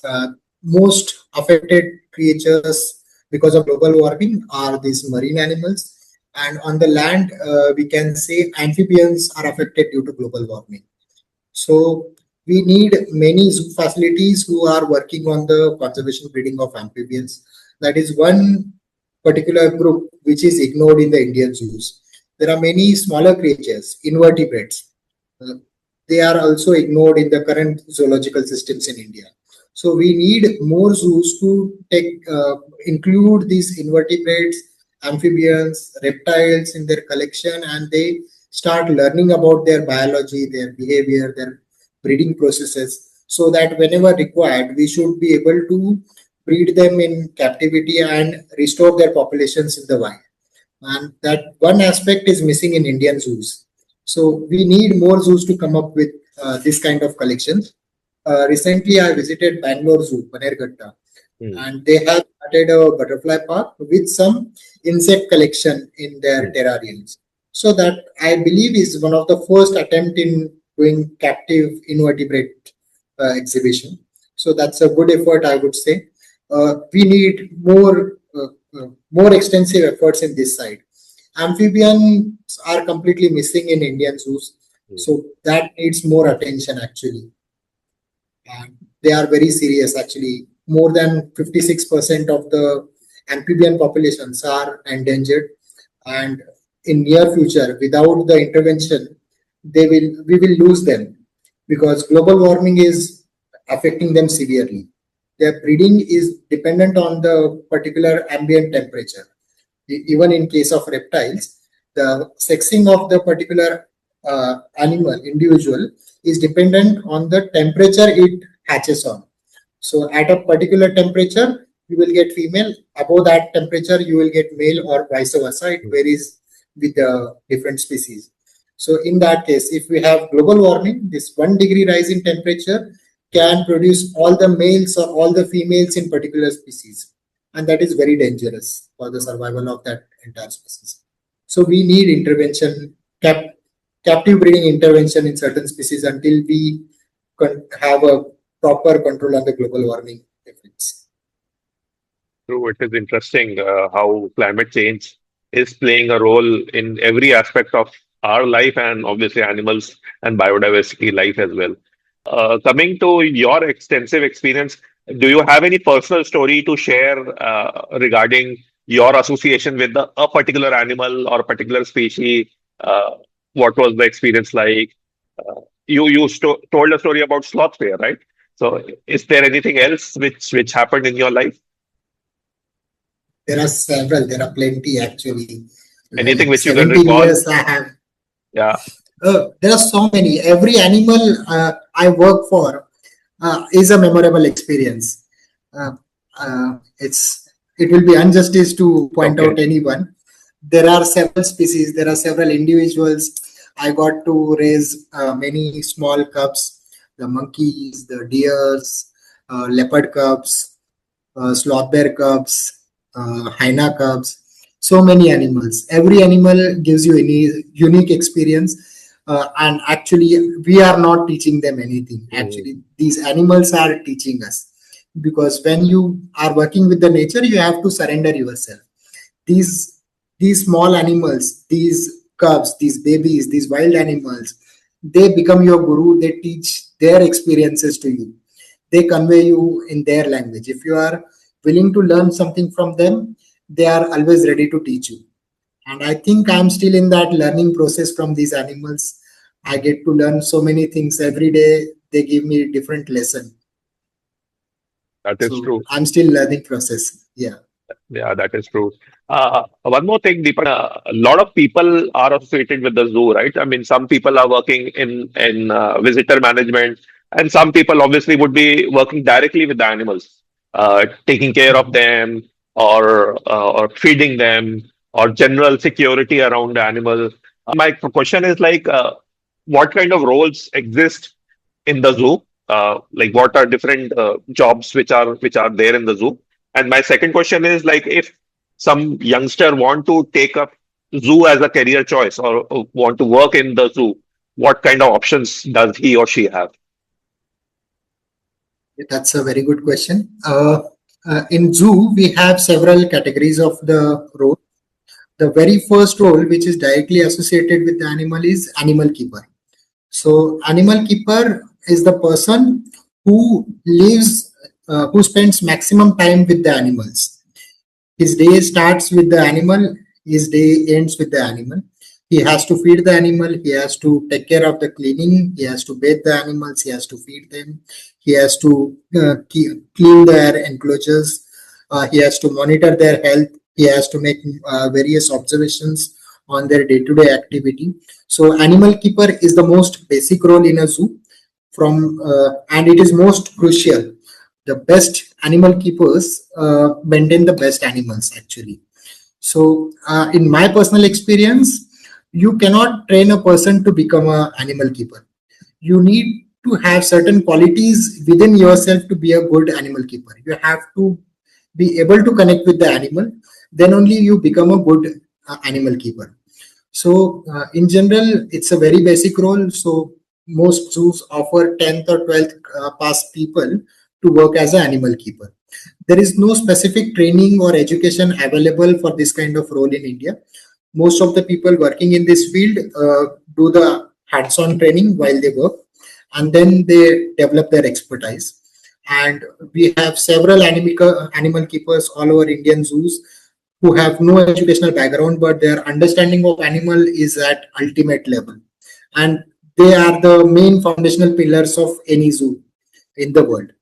most affected creatures because of global warming are these marine animals. And on the land, we can say amphibians are affected due to global warming. So we need many zoo facilities who are working on the conservation breeding of amphibians. That is one particular group which is ignored in the Indian zoos. There are many smaller creatures, invertebrates. Uh, they are also ignored in the current zoological systems in India. So we need more zoos to include these invertebrates, amphibians, reptiles in their collection, and they start learning about their biology, their behavior, their breeding processes, so that whenever required, we should be able to breed them in captivity and restore their populations in the wild. And that one aspect is missing in Indian zoos. So we need more zoos to come up with this kind of collections. Recently, I visited Bangalore Zoo, Panerghatta, Hmm, and they have started a butterfly park with some insect collection in their hmm, terrariums. So that I believe is one of the first attempt in doing captive invertebrate exhibition. So that's a good effort, I would say. We need more extensive efforts in this side. Amphibians are completely missing in Indian zoos, hmm, so that needs more attention actually. And they are very serious actually. More than 56% of the amphibian populations are endangered, and in near future, without the intervention, we will lose them because global warming is affecting them severely. Their breeding is dependent on the particular ambient temperature. Even in case of reptiles, the sexing of the particular animal individual is dependent on the temperature it hatches on. So at a particular temperature, you will get female. Above that temperature, you will get male, or vice versa. It hmm, varies with the different species. So in that case, if we have global warming, this 1 degree rise in temperature can produce all the males or all the females in particular species. And that is very dangerous for the survival of that entire species. So we need intervention, captive breeding intervention in certain species until we have a proper control on the global warming effects. True, it is interesting how climate change is playing a role in every aspect of our life and obviously animals and biodiversity life as well. Coming to your extensive experience, do you have any personal story to share regarding your association with a particular animal or a particular species? Uh, what was the experience like? You told a story about sloth bear, right? So, is there anything else which happened in your life? There are several, there are plenty actually. Anything Like which you can 17 recall? years I have. Yeah. There are so many. Every animal I work for is a memorable experience. Uh, it will be injustice to point Okay. out anyone. There are several species. There are several individuals. I got to raise many small cubs, the monkeys, the deers, leopard cubs, sloth bear cubs, hyena cubs, so many animals. Every animal gives you any unique experience. And actually, we are not teaching them anything. Actually, these animals are teaching us. Because when you are working with the nature, you have to surrender yourself. These these small animals, these cubs, these babies, these wild animals, they become your guru. They teach their experiences to you. They convey you in their language. If you are willing to learn something from them, they are always ready to teach you. And I think I'm still in that learning process from these animals. I get to learn so many things every day. They give me a different lesson. That is So true. I'm still learning process. Yeah. Yeah, that is true. One more thing, Deepak. A lot of people are associated with the zoo, right? I mean, some people are working in visitor management, and some people obviously would be working directly with the animals, taking care of them, or feeding them, or general security around the animal. My question is like, what kind of roles exist in the zoo? Like, what are different jobs which are there in the zoo? And my second question is like, if some youngster want to take up zoo as a career choice or want to work in the zoo, what kind of options does he or she have? That's a very good question. In zoo, we have several categories of the role. The very first role, which is directly associated with the animal, is animal keeper. So, animal keeper is the person who lives, who spends maximum time with the animals. His day starts with the animal, his day ends with the animal. He has to feed the animal, he has to take care of the cleaning, he has to bathe the animals, he has to feed them, he has to clean their enclosures, he has to monitor their health, he has to make various observations on their day-to-day activity. So animal keeper is the most basic role in a zoo, and it is most crucial. The best animal keepers maintain the best animals actually. So in my personal experience, you cannot train a person to become an animal keeper. You need to have certain qualities within yourself to be a good animal keeper. You have to be able to connect with the animal, then only you become a good animal keeper. So in general, it's a very basic role. So most zoos offer 10th or 12th pass people to work as an animal keeper. There is no specific training or education available for this kind of role in India. Most of the people working in this field do the hands-on training while they work, and then they develop their expertise. And we have several animal keepers all over Indian zoos who have no educational background, but their understanding of animal is at ultimate level. And they are the main foundational pillars of any zoo in the world.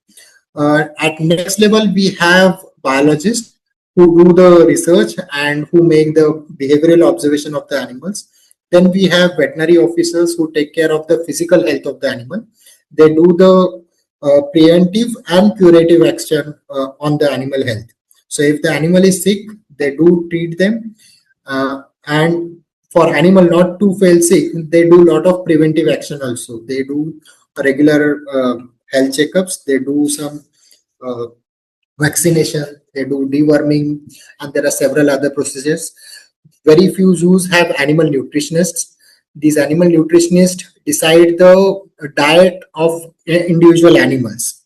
At next level, we have biologists who do the research and who make the behavioral observation of the animals. Then we have veterinary officers who take care of the physical health of the animal. They do the preventive and curative action on the animal health. So if the animal is sick, they do treat them, and for animal not to fail sick, they do a lot of preventive action also. They do regular health checkups. They do some uh, vaccination. They do deworming, and there are several other procedures. Very few zoos have animal nutritionists. These animal nutritionists decide the diet of individual animals.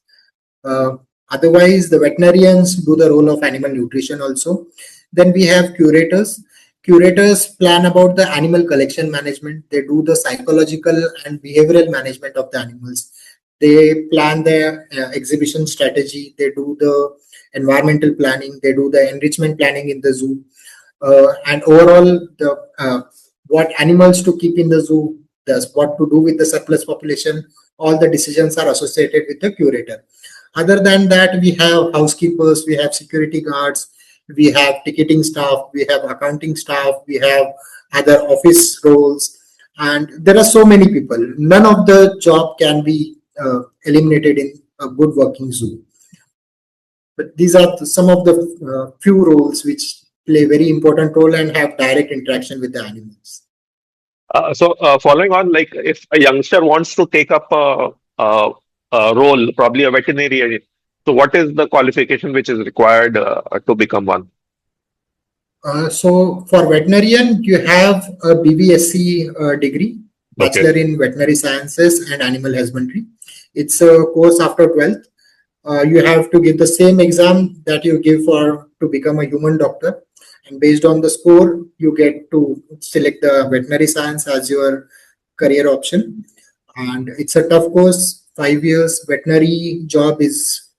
Uh, Otherwise, the veterinarians do the role of animal nutrition also. Then we have curators. Curators plan about the animal collection management. They do the psychological and behavioral management of the animals. They plan their exhibition strategy. They do the environmental planning. They do the enrichment planning in the zoo. And overall, the what animals to keep in the zoo, what to do with the surplus population, all the decisions are associated with the curator. Other than that, we have housekeepers, we have security guards, we have ticketing staff, we have accounting staff, we have other office roles, and there are so many people. None of the job can be eliminated in a good working zoo. But these are some of the few roles which play very important role and have direct interaction with the animals. Following on, like if a youngster wants to take up a role, probably a veterinarian, so what is the qualification which is required to become one? So for veterinarian, you have a BBSc degree, Okay. Bachelor in Veterinary Sciences and Animal Husbandry. It's a course after 12th. You have to give the same exam that you give for to become a human doctor, and based on the score, you get to select the veterinary science as your career option. And it's a tough course. 5 years veterinary job is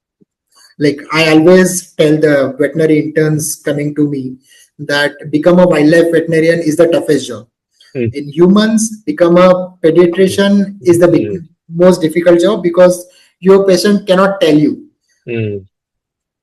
like, I always tell the veterinary interns coming to me that become a wildlife veterinarian is the toughest job. Mm. In humans, become a pediatrician is the most difficult job because your patient cannot tell you. Mm.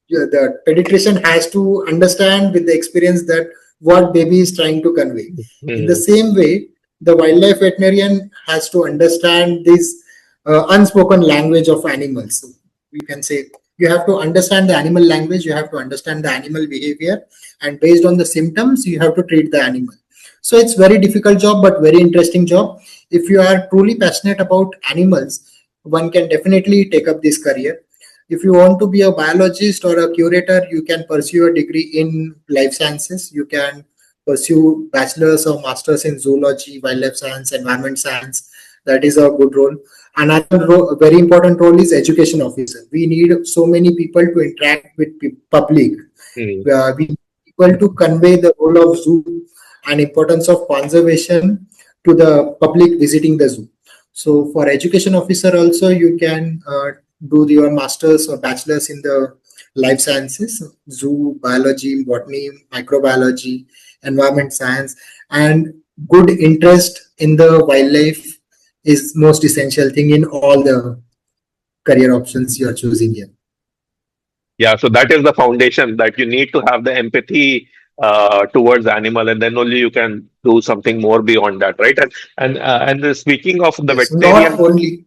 The pediatrician has to understand with the experience that what baby is trying to convey. In the same way, the wildlife veterinarian has to understand this unspoken language of animals. So we can say you have to understand the animal language, you have to understand the animal behavior, and based on the symptoms, you have to treat the animal. So it's very difficult job, but very interesting job. If you are truly passionate about animals, one can definitely take up this career. If you want to be a biologist or a curator, you can pursue a degree in life sciences. You can pursue bachelor's or master's in zoology, wildlife science, environment science. That is a good role. Another very important role is education officer. We need so many people to interact with public. We need people to convey the role of zoo and importance of conservation to the public visiting the zoo. So for education officer also, you can do your master's or bachelor's in the life sciences, zoo, biology, botany, microbiology, environment science, and good interest in the wildlife is most essential thing in all the career options you are choosing here. Yeah, so that is the foundation, that you need to have the empathy towards animal, and then only you can do something more beyond that, right? And speaking of the Yes, not veterinarian, only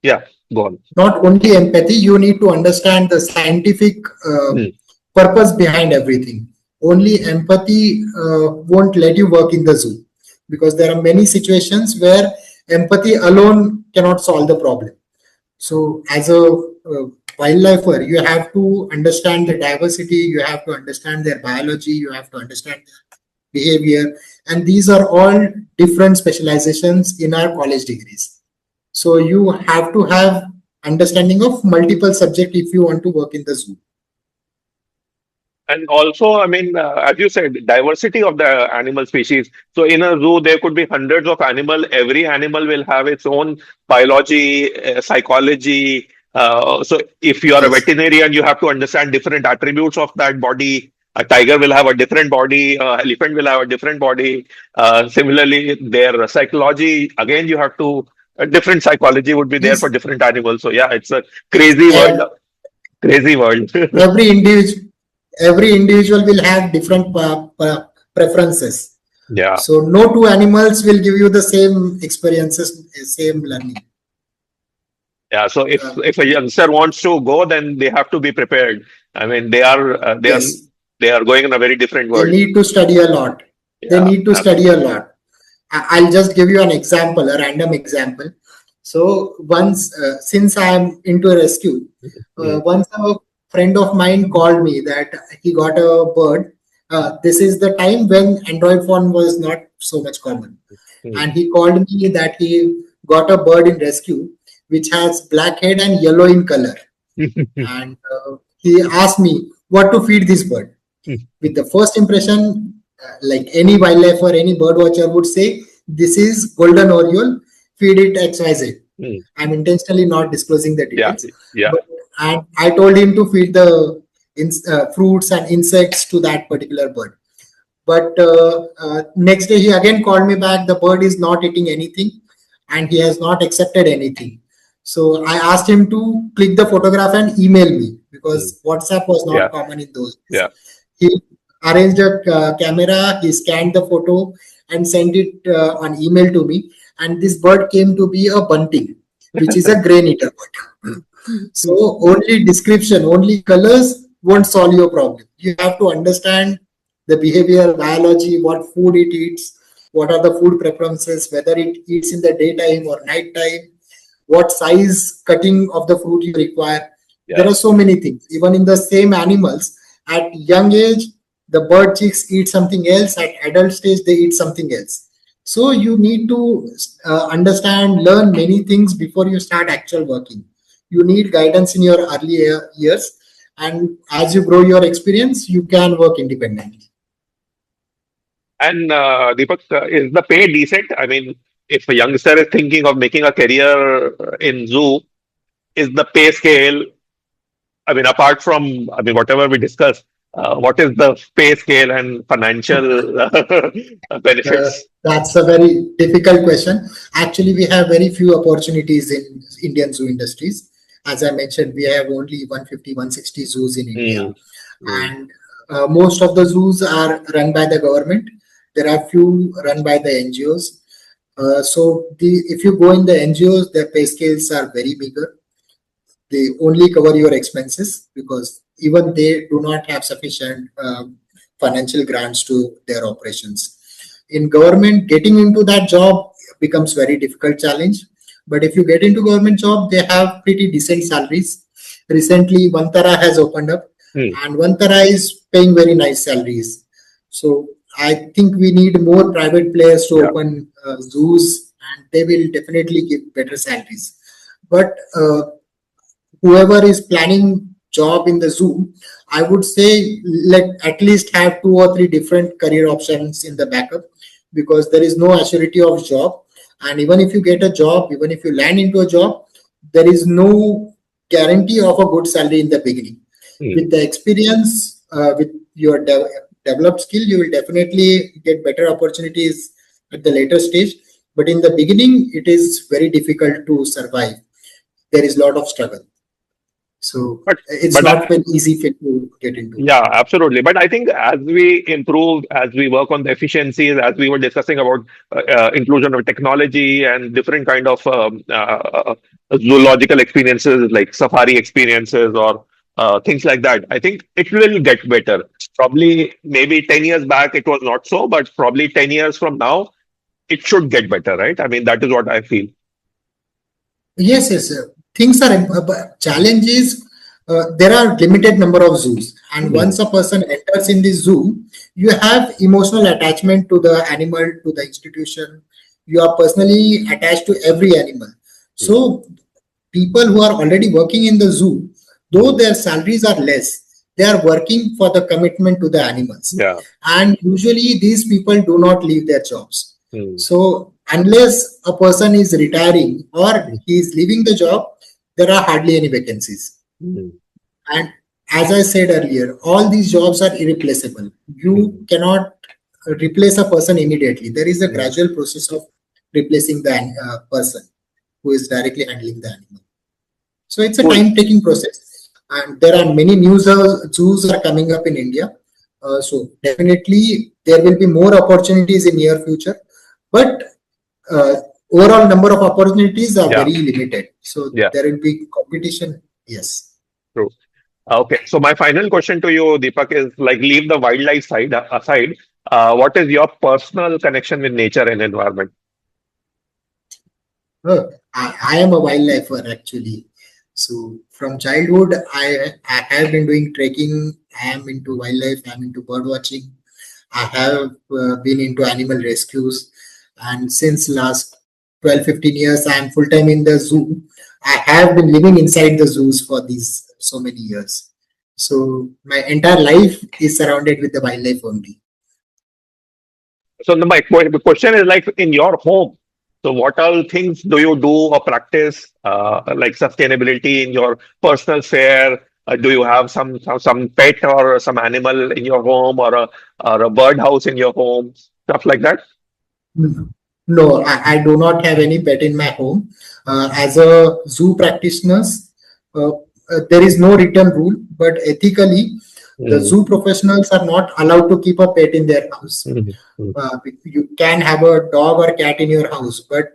yeah, go on. not only empathy, you need to understand the scientific Mm. purpose behind everything. Only empathy won't let you work in the zoo, because there are many situations where empathy alone cannot solve the problem. So as a wildlifer, you have to understand the diversity, you have to understand their biology, you have to understand their behavior, and these are all different specializations in our college degrees. So you have to have understanding of multiple subject if you want to work in the zoo. And also, I mean, as you said, diversity of the animal species. So in a zoo, there could be hundreds of animal. Every animal will have its own biology, psychology. So if you are a Yes. veterinarian, you have to understand different attributes of that body. A tiger will have a different body. Elephant will have a different body. Similarly, their psychology, again, you have to, a different psychology would be there for Yes. different animals. So yeah, it's a Yes. crazy world. Crazy world. Every individual will have different preferences. Yeah. So no two animals will give you the same experiences, same learning. Yeah, so Uh, if a youngster wants to go, then they have to be prepared. I mean, yes, they are going in a very different they world. need to study a lot. They Yeah, need to study a lot. I'll just give you an example, a random example. So once, since I'm into rescue, Mm, once a friend of mine called me that he got a bird. This is the time when Android phone was not so much common, mm, and he called me that he got a bird in rescue which has black head and yellow in color, and he asked me what to feed this bird. With the first impression, like any wildlife or any bird watcher would say, this is golden oriole, feed it XYZ. mm. I'm intentionally not disclosing the Yeah, details, yeah. but and I told him to feed the fruits and insects to that particular bird. But next day he again called me back. The bird is not eating anything, and he has not accepted anything. So I asked him to click the photograph and email me Mm, because WhatsApp was yeah, not common in those days. yeah. He arranged a camera, he scanned the photo and sent it on email to me. And this bird came to be a bunting, which is a grain eater bird. So only description, only colors won't solve your problem. You have to understand the behavior, biology, what food it eats, what are the food preferences, whether it eats in the daytime or nighttime, what size cutting of the fruit you require. There Yeah. are so many things. Even in the same animals, at young age, the bird chicks eat something else. At adult stage, they eat something else. So you need to understand, learn many things before you start actual working. You need guidance in your early years, and as you grow your experience, you can work independently. And Deepak, is the pay decent? I mean, if a youngster is thinking of making a career in zoo, is the pay scale, I mean, apart from, I mean, whatever we discussed, what is the pay scale and financial benefits? That's a very difficult question. Actually, we have very few opportunities in Indian zoo industries. As I mentioned, we have only 150, 160 zoos in India, Mm, mm, and most of the zoos are run by the government. There are few run by the NGOs. So if you go in the NGOs, their pay scales are very bigger. They only cover your expenses because even they do not have sufficient financial grants to their operations. In government, getting into that job becomes very difficult challenge. But if you get into government job, they have pretty decent salaries. Recently, Vantara has opened up, mm. and Vantara is paying very nice salaries. So I think we need more private players to Yeah. open zoos, and they will definitely give better salaries. But whoever is planning job in the zoo, I would say let at least have two or three different career options in the backup because there is no assurity of job. And even if you get a job, even if you land into a job, there is no guarantee of a good salary in the beginning. Mm. With the experience, with your developed skill, you will definitely get better opportunities at the later stage. But in the beginning, it is very difficult to survive. There is a lot of struggle. So But it's but not very easy fit to get into. yeah, absolutely. But I think as we improve, as we work on the efficiencies, as we were discussing about inclusion of technology and different kind of zoological experiences like safari experiences or things like that, I think it will get better. Probably maybe 10 years back it was not so, but probably 10 years from now it should get better, right? I mean, that is what I feel. Yes, yes, sir. Things are challenge is there are limited number of zoos, and Mm, once a person enters in the zoo, you have emotional attachment to the animal, to the institution. You are personally attached to every animal. mm, So people who are already working in the zoo, though mm. their salaries are less, they are working for the commitment to the animals. Yeah. And usually these people do not leave their jobs. Mm, So unless a person is retiring or he is leaving the job, there are hardly any vacancies. mm, And as I said earlier, all these jobs are irreplaceable. mm, You cannot replace a person immediately. There is a mm. gradual process of replacing the person who is directly handling the animal. So it's a Cool. time-taking process, and there are many new zoos are coming up in India. So definitely there will be more opportunities in near future, but uh, overall number of opportunities are Yeah. very limited. So Yeah. there will be competition. Yes. True. Okay, so my final question to you, Deepak, is like leave the wildlife side aside. What is your personal connection with nature and environment? I am a wildlifer actually. So from childhood, I have been doing trekking. I am into wildlife. I am into bird watching. I have been into animal rescues, and since last 12-15 years, I am full time in the zoo. I have been living inside the zoos for these so many years. So my entire life is surrounded with the wildlife only. So the question is like in your home. So what all things do you do or practice like sustainability in your personal sphere? Do you have some pet or some animal in your home or a bird house in your home? Stuff like that? Mm. No, I do not have any pet in my home. As a zoo practitioner, uh, there is no written rule, but ethically, the Mm, zoo professionals are not allowed to keep a pet in their house. mm, mm, You can have a dog or cat in your house, but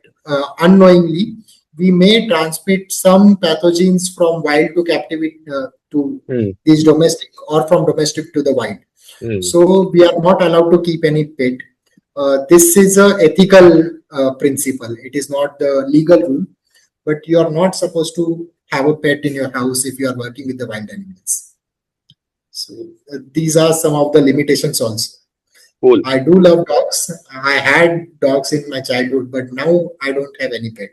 unknowingly, we may transmit some pathogens from wild to captivity to mm, these domestic or from domestic to the wild. mm. So we are not allowed to keep any pet. This is a ethical principle. It is not the legal rule, but you are not supposed to have a pet in your house if you are working with the wild animals. So these are some of the limitations also. Cool. I do love dogs. I had dogs in my childhood, but now I don't have any pet.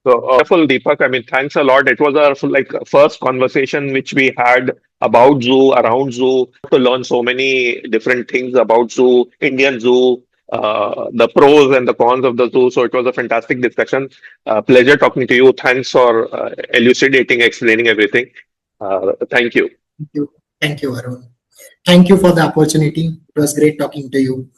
So wonderful, Deepak. I mean, thanks a lot. It was our like first conversation which we had about zoo, around zoo, to learn so many different things about zoo, Indian zoo, the pros and the cons of the zoo. So it was a fantastic discussion. Pleasure talking to you. Thanks for elucidating, explaining everything. Thank you. Thank you. Thank you, Arun. Thank you for the opportunity. It was great talking to you.